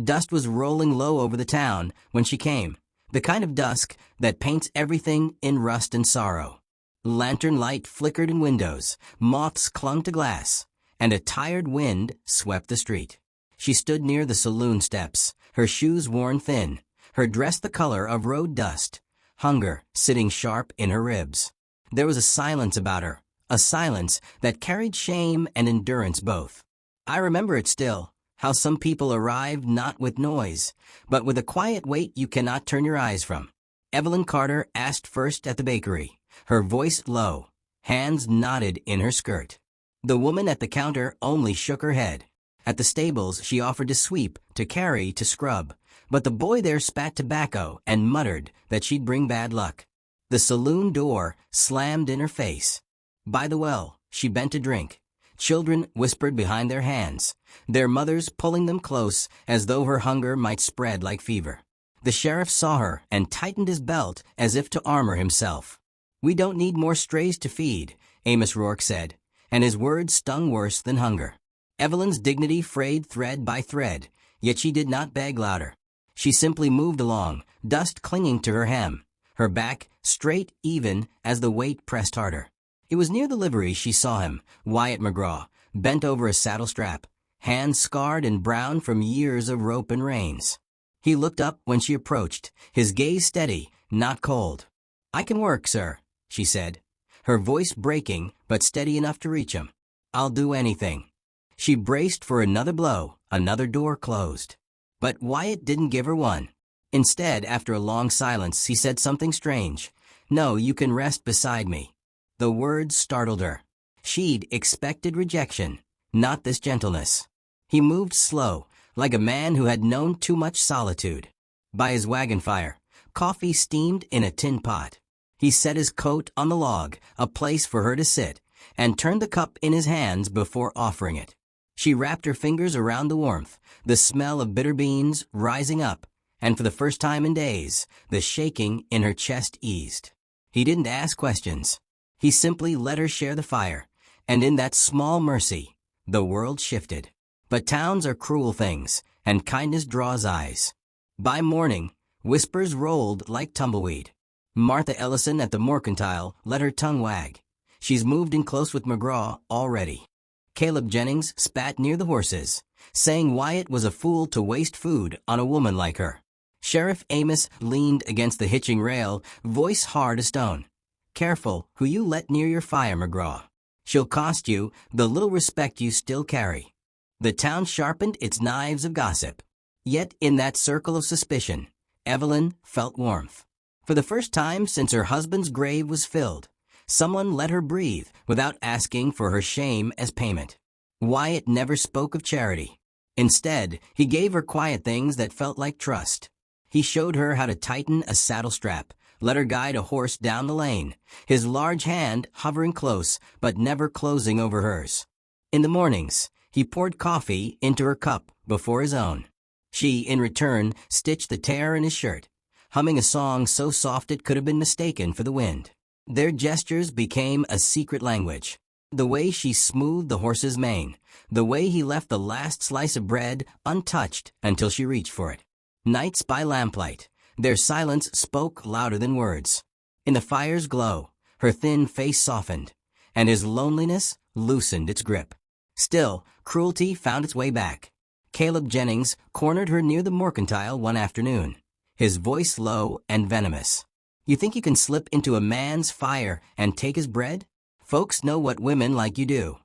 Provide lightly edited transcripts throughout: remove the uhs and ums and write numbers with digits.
Dust was rolling low over the town when she came, the kind of dusk that paints everything in rust and sorrow. Lantern light flickered in windows, moths clung to glass, and a tired wind swept the street. She stood near the saloon steps, her shoes worn thin, her dress the color of road dust, hunger sitting sharp in her ribs. There was a silence about her, a silence that carried shame and endurance both. I remember it still, how some people arrived not with noise, but with a quiet weight you cannot turn your eyes from. Evelyn Carter asked first at the bakery, her voice low, hands knotted in her skirt. The woman at the counter only shook her head. At the stables she offered to sweep, to carry, to scrub, but the boy there spat tobacco and muttered that she'd bring bad luck. The saloon door slammed in her face. By the well, she bent to drink. Children whispered behind their hands, their mothers pulling them close as though her hunger might spread like fever. The sheriff saw her and tightened his belt as if to armor himself. "We don't need more strays to feed," Amos Rourke said, and his words stung worse than hunger. Evelyn's dignity frayed thread by thread, yet she did not beg louder. She simply moved along, dust clinging to her hem, her back straight even as the weight pressed harder. It was near the livery she saw him, Wyatt McGraw, bent over a saddle strap, hands scarred and brown from years of rope and reins. He looked up when she approached, his gaze steady, not cold. "I can work, sir," she said, her voice breaking but steady enough to reach him. "I'll do anything." She braced for another blow, another door closed. But Wyatt didn't give her one. Instead, after a long silence, he said something strange. "No, you can rest beside me." The words startled her. She'd expected rejection, not this gentleness. He moved slow, like a man who had known too much solitude. By his wagon fire, coffee steamed in a tin pot. He set his coat on the log, a place for her to sit, and turned the cup in his hands before offering it. She wrapped her fingers around the warmth, the smell of bitter beans rising up, and for the first time in days, the shaking in her chest eased. He didn't ask questions. He simply let her share the fire, and in that small mercy, the world shifted. But towns are cruel things, and kindness draws eyes. By morning, whispers rolled like tumbleweed. Martha Ellison at the Mercantile let her tongue wag. "She's moved in close with McGraw already." Caleb Jennings spat near the horses, saying Wyatt was a fool to waste food on a woman like her. Sheriff Amos leaned against the hitching rail, voice hard as stone. "Careful who you let near your fire, McGraw. She'll cost you the little respect you still carry." The town sharpened its knives of gossip. Yet in that circle of suspicion, Evelyn felt warmth. For the first time since her husband's grave was filled, someone let her breathe without asking for her shame as payment. Wyatt never spoke of charity. Instead, he gave her quiet things that felt like trust. He showed her how to tighten a saddle strap, let her guide a horse down the lane, his large hand hovering close but never closing over hers. In the mornings, he poured coffee into her cup before his own. She, in return, stitched the tear in his shirt, humming a song so soft it could have been mistaken for the wind. Their gestures became a secret language. The way she smoothed the horse's mane, the way he left the last slice of bread untouched until she reached for it. Nights by lamplight, their silence spoke louder than words. In the fire's glow, her thin face softened, and his loneliness loosened its grip. Still, cruelty found its way back. Caleb Jennings cornered her near the Mercantile one afternoon, his voice low and venomous. "You think you can slip into a man's fire and take his bread? Folks know what women like you do."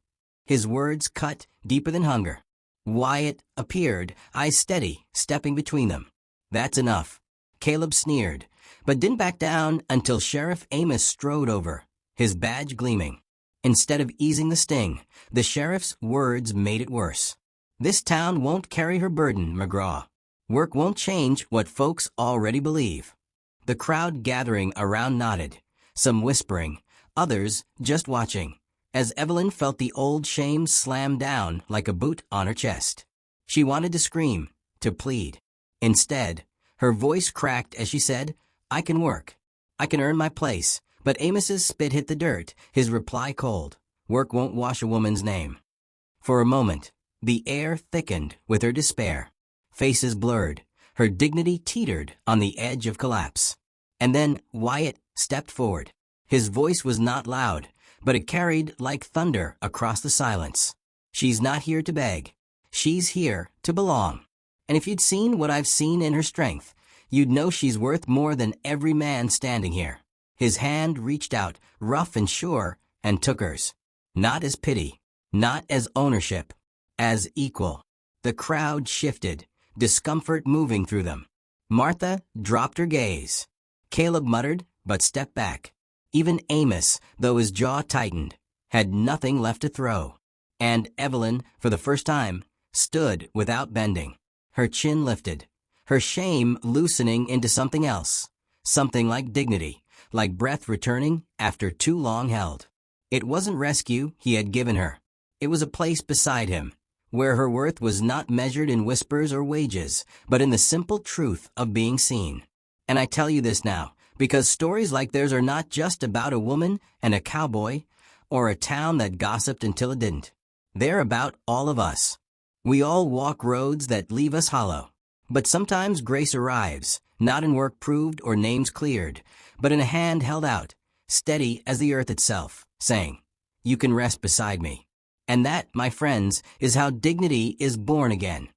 His words cut deeper than hunger. Wyatt appeared, eyes steady, stepping between them. "That's enough." Caleb sneered, but didn't back down until Sheriff Amos strode over, his badge gleaming. Instead of easing the sting, the sheriff's words made it worse. "This town won't carry her burden, McGraw. Work won't change what folks already believe." The crowd gathering around nodded, some whispering, others just watching, as Evelyn felt the old shame slam down like a boot on her chest. She wanted to scream, to plead. Instead, her voice cracked as she said, "I can work. I can earn my place." But Amos's spit hit the dirt, his reply cold. "Work won't wash a woman's name." For a moment, the air thickened with her despair. faces blurred. Her dignity teetered on the edge of collapse. And then Wyatt stepped forward. His voice was not loud, but it carried like thunder across the silence. She's not here to beg. She's here to belong. And if you'd seen what I've seen in her strength, you'd know she's worth more than every man standing here. His hand reached out, rough and sure, and took hers. Not as pity, not as ownership, as equal. The crowd shifted, discomfort moving through them. Martha dropped her gaze. Caleb muttered, but stepped back. Even Amos, though his jaw tightened, had nothing left to throw. And Evelyn, for the first time, stood without bending. Her chin lifted, her shame loosening into something else. Something like dignity, like breath returning after too long held. It wasn't rescue he had given her. It was a place beside him, where her worth was not measured in whispers or wages, but in the simple truth of being seen. And I tell you this now, because stories like theirs are not just about a woman and a cowboy, or a town that gossiped until it didn't. They're about all of us. We all walk roads that leave us hollow. But sometimes grace arrives, not in work proved or names cleared, but in a hand held out, steady as the earth itself, saying, "You can rest beside me." And that, my friends, is how dignity is born again.